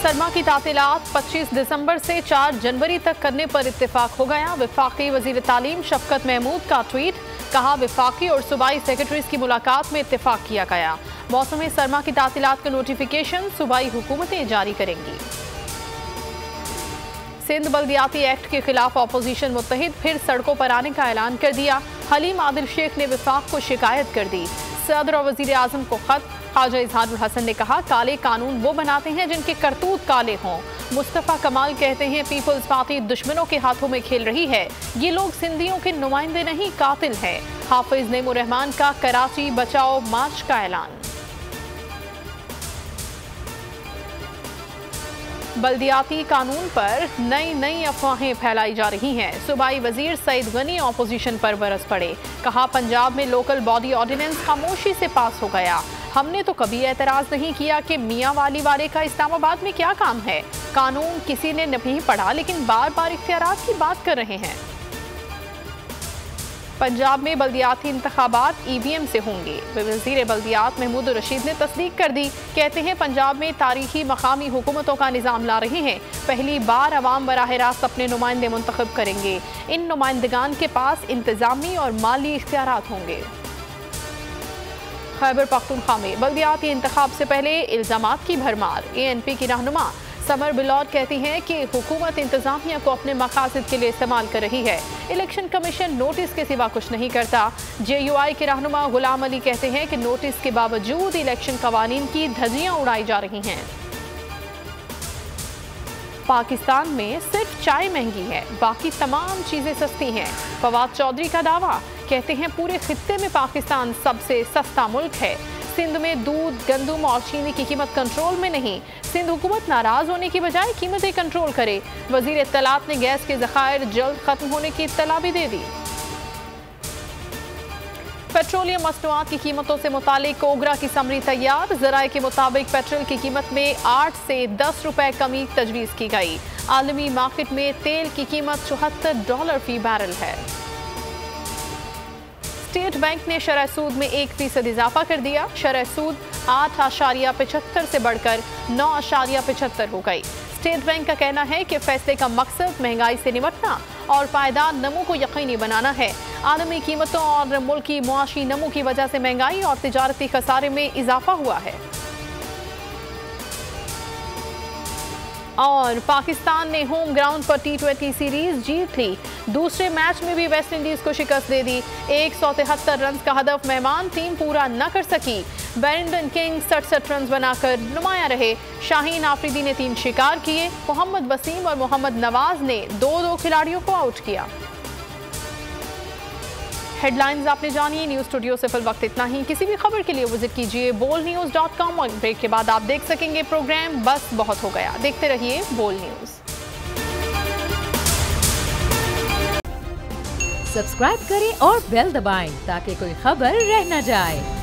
सरमा की तातीलात 25 दिसंबर से 4 जनवरी तक करने पर इत्तेफाक हो गया। वफाकी वजीर तालीम शफकत महमूद का ट्वीट, कहा वफाकी और सूबाई सेक्रेटरीज की मुलाकात में इत्तेफाक किया गया। मौसम सरमा की तातीलात का नोटिफिकेशन सूबाई हुकूमतें जारी करेंगी। सिंध बल्दियाती एक्ट के खिलाफ अपोजिशन मुत्तहिद, फिर सड़कों पर आने का ऐलान कर दिया। हलीम आदिल शेख ने वफाक को शिकायत कर दी। सदर और वजीर आजम को खत। ख्वाजा इजहारुल हसन ने कहा काले कानून वो बनाते हैं जिनके करतूत काले हों। मुस्तफ़ा कमाल कहते हैं पीपल्स पार्टी दुश्मनों के हाथों में खेल रही है, ये लोग सिंधियों के नुमाइंदे नहीं कातिल हैं। हाफिज नईमुर रहमान का कराची बचाओ मार्च का ऐलान। बल्दियाती कानून पर नई अफवाहें फैलाई जा रही हैं। सूबाई वजीर सईद गनी ऑपोजिशन पर बरस पड़े, कहा पंजाब में लोकल बॉडी ऑर्डिनेंस खामोशी से पास हो गया। हमने तो कभी एतराज नहीं किया कि मियाँ वाली वाले का इस्लामाबाद में क्या काम है। कानून किसी ने नहीं पढ़ा, लेकिन बार बार इख्तियारात की बात कर रहे हैं। पंजाब में बल्दियाती इंतखाबात EVM से होंगे। वज़ीर बल्दियात महमूद रशीद ने तस्दीक कर दी। कहते हैं पंजाब में तारीखी मकामी हुकूमतों का निज़ाम ला रहे हैं। पहली बार अवाम बराह रास्त अपने नुमाइंदे मुंतखब करेंगे। इन नुमाइंदगान के पास इंतजामी और माली इख्तियारात होंगे। खैबर पख्तूनख्वा में बल्दियाती इंतखाब से पहले इल्जामात की भरमार। ANP की रहनुमा समर बिलौद कहती हैं कि हुकूमत इंतजामिया को अपने मकासद के लिए इस्तेमाल कर रही है। इलेक्शन कमीशन नोटिस के सिवा कुछ नहीं करता। JUI के रहनुमा गुलाम अली कहते हैं कि नोटिस के बावजूद इलेक्शन कवानीन की धज्जियां उड़ाई जा रही हैं। पाकिस्तान में सिर्फ चाय महंगी है, बाकी तमाम चीजें सस्ती हैं। फवाद चौधरी का दावा, कहते हैं पूरे खित्ते में पाकिस्तान सबसे सस्ता मुल्क है। सिंध में दूध, गंदम और चीनी की कीमत कंट्रोल में नहीं। सिंध हुकूमत नाराज होने की बजाय कीमतें कंट्रोल करे। वजीर इत्तलात ने गैस के ज़खायर जल्द खत्म होने की इत्तला भी दे दी। पेट्रोलियम मसनूआत की कीमतों से मुतालिक ओगरा की समरी तैयार। ज़राए के मुताबिक पेट्रोल की कीमत में 8 से 10 रुपए कमी तजवीज़ की गई। आलमी मार्केट में तेल की कीमत $74 फी बैरल है। स्टेट बैंक ने शरह सूद में 1% इजाफा कर दिया। शरह सूद 8.75 से बढ़कर 9.75 हो गई। स्टेट बैंक का कहना है कि फैसले का मकसद महंगाई से निपटना और पायदार नमू को यकीनी बनाना है। आलमी कीमतों और मुल्की मुआशी नमू की वजह से महंगाई और तिजारती खसारे में इजाफा हुआ है। और पाकिस्तान ने होम ग्राउंड पर T20 सीरीज जीत ली। दूसरे मैच में भी वेस्ट इंडीज को शिकस्त दे दी। 173 रन का हदफ मेहमान टीम पूरा न कर सकी। बैरंडन किंग 67 रन बनाकर नुमाया रहे। शाहीन आफरीदी ने 3 शिकार किए। मोहम्मद वसीम और मोहम्मद नवाज ने 2-2 खिलाड़ियों को आउट किया। हेडलाइंस आपने जानिए। न्यूज़ स्टूडियो से फिल वक्त इतना ही। किसी भी खबर के लिए विजिट कीजिए bolnews.com और ब्रेक के बाद आप देख सकेंगे प्रोग्राम बस बहुत हो गया। देखते रहिए बोल न्यूज़। सब्सक्राइब करें और बेल दबाएं ताकि कोई खबर रह न जाए।